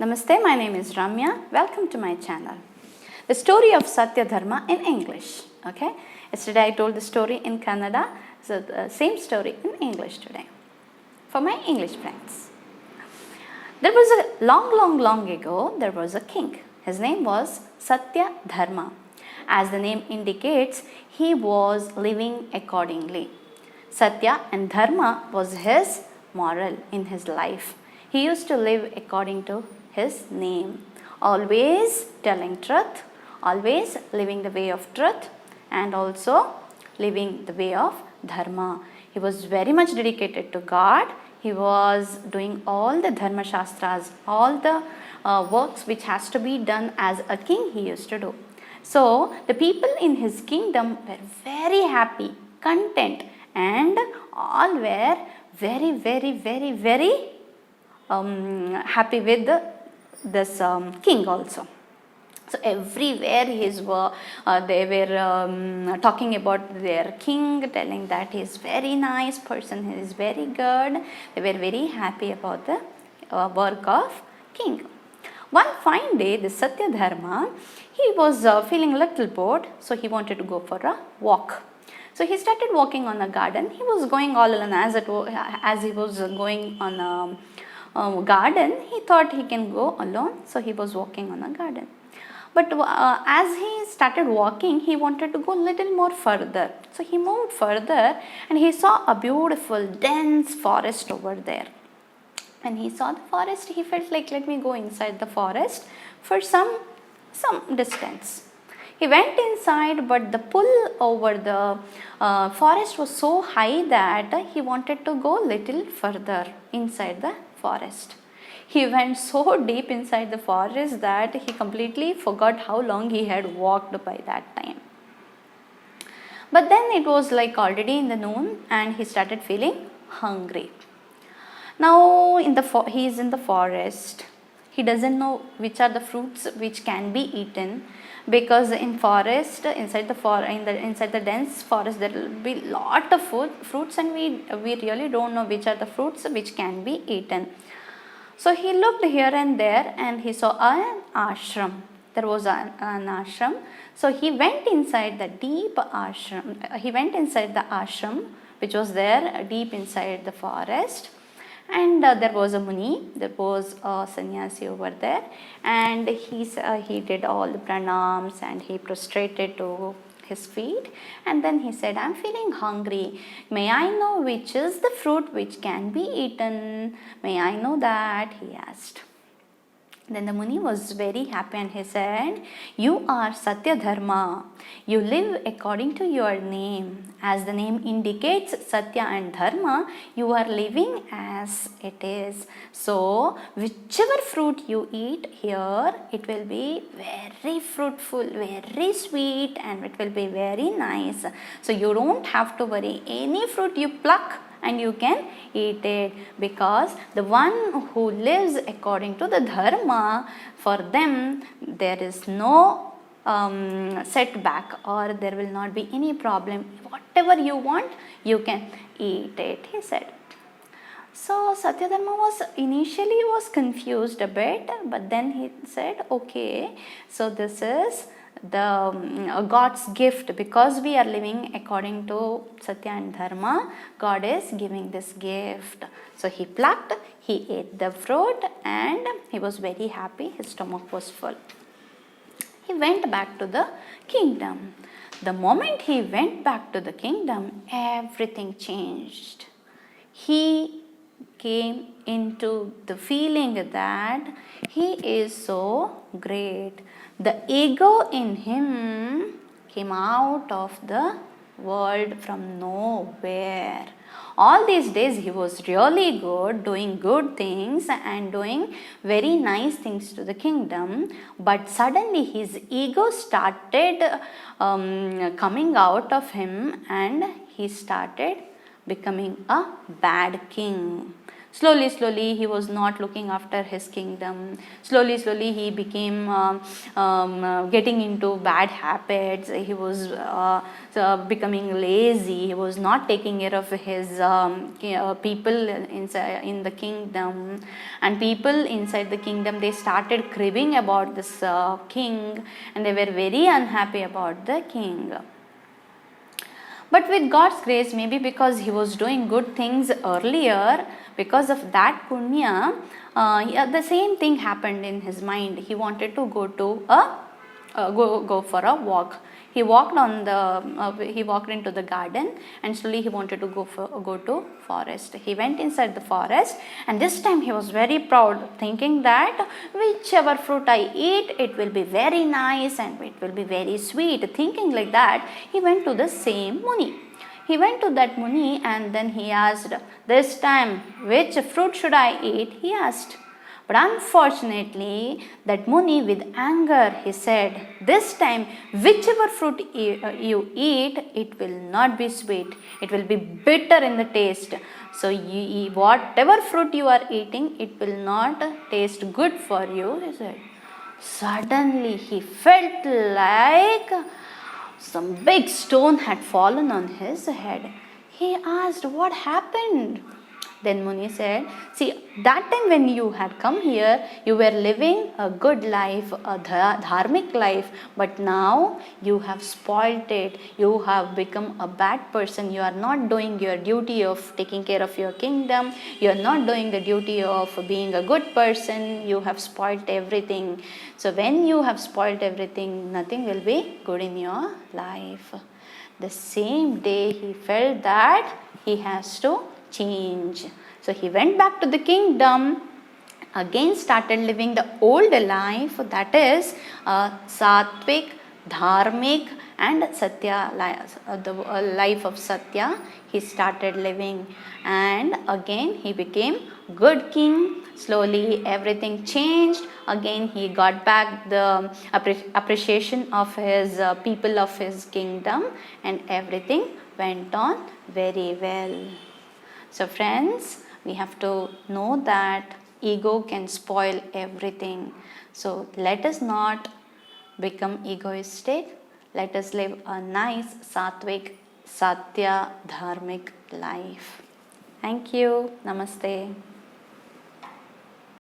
Namaste, my name is Ramya. Welcome to my channel. The story of Satya Dharma in English. Okay. Yesterday I told the story in Kannada, so the same story in English today for my English friends. There was a long ago, there was a king. His name was Satya Dharma. As the name indicates, he was living accordingly. Satya and Dharma was his moral in his life. He used to live according to his name, always telling truth, always living the way of truth, and also living the way of Dharma. He was very much dedicated to God. He was doing all the Dharma Shastras, all the works which has to be done as a king he used to do. So the people in his kingdom were very happy, content, and all were very happy with this king also. So everywhere they were talking about their king, telling that he is very nice person, he is very good. They were very happy about the work of king. One fine day, the Satya Dharma, he was feeling a little bored, so he wanted to go for a walk. So he started walking on a garden. He was going all alone as he was going on a garden. He thought he can go alone, so he was walking on a garden. But as he started walking, he wanted to go a little more further. So he moved further and he saw a beautiful dense forest over there. When he saw the forest, he felt like, let me go inside the forest for some distance. He went inside, but the pull over the forest was so high that he wanted to go little further inside the forest. He went so deep inside the forest that he completely forgot how long he had walked by that time. But then it was like already in the noon and he started feeling hungry. Now he is in the forest. He doesn't know which are the fruits which can be eaten, because in forest, inside the dense forest, there will be lot of fruits, and we really don't know which are the fruits which can be eaten. So he looked here and there and he saw an ashram. There was an ashram. So he went inside the deep ashram. He went inside the ashram which was there deep inside the forest. And there was a Muni, there was a sannyasi over there, and he did all the pranams and he prostrated to his feet, and then he said, I'm feeling hungry. May I know which is the fruit which can be eaten? May I know that? He asked. Then the Muni was very happy and he said, you are Satya Dharma. You live according to your name. As the name indicates, Satya and Dharma, you are living as it is. So, whichever fruit you eat here, it will be very fruitful, very sweet, and it will be very nice. So, you don't have to worry. Any fruit you pluck, and you can eat it, because the one who lives according to the dharma, for them there is no setback, or there will not be any problem. Whatever you want, you can eat it, he said. So Satya Dharma was initially confused a bit, but then he said, okay, so this is the God's gift, because we are living according to Satya and Dharma. God is giving this gift. So he plucked, he ate the fruit, and he was very happy. His stomach was full. He went back to the kingdom. The moment he went back to the kingdom, everything changed. He came into the feeling that he is so great. The ego in him came out of the world from nowhere. All these days he was really good, doing good things and doing very nice things to the kingdom. But suddenly his ego started coming out of him, and he started becoming a bad king. Slowly, slowly, he was not looking after his kingdom. Slowly, slowly, he became getting into bad habits. He was becoming lazy. He was not taking care of his people inside in the kingdom. And people inside the kingdom, they started cribbing about this king, and they were very unhappy about the king. But with God's grace, maybe because he was doing good things earlier, because of that punya, the same thing happened in his mind. He wanted to go to go for a walk. He walked he walked into the garden, and slowly he wanted to go to forest. He went inside the forest, and this time he was very proud, thinking that whichever fruit I eat, it will be very nice and it will be very sweet. Thinking like that, he went to the same Muni. He went to that Muni, and then he asked, this time, which fruit should I eat? He asked. But unfortunately, that Muni, with anger, he said, this time, whichever fruit you eat, it will not be sweet. It will be bitter in the taste. So, whatever fruit you are eating, it will not taste good for you, he said. Suddenly, he felt like some big stone had fallen on his head. He asked, what happened? Then Muni said, see, that time when you had come here, you were living a good life, a dharmic life, but now you have spoilt it. You have become a bad person. You are not doing your duty of taking care of your kingdom. You are not doing the duty of being a good person. You have spoilt everything. So when you have spoilt everything, nothing will be good in your life. The same day he felt that he has to change. So he went back to the kingdom, again started living the old life, that is sattvic, dharmic and satya, the life of satya he started living, and again he became good king. Slowly everything changed. Again he got back the appreciation of his people of his kingdom, and everything went on very well. So friends, we have to know that ego can spoil everything. So let us not become egoistic. Let us live a nice sattvic, satya, dharmic life. Thank you. Namaste.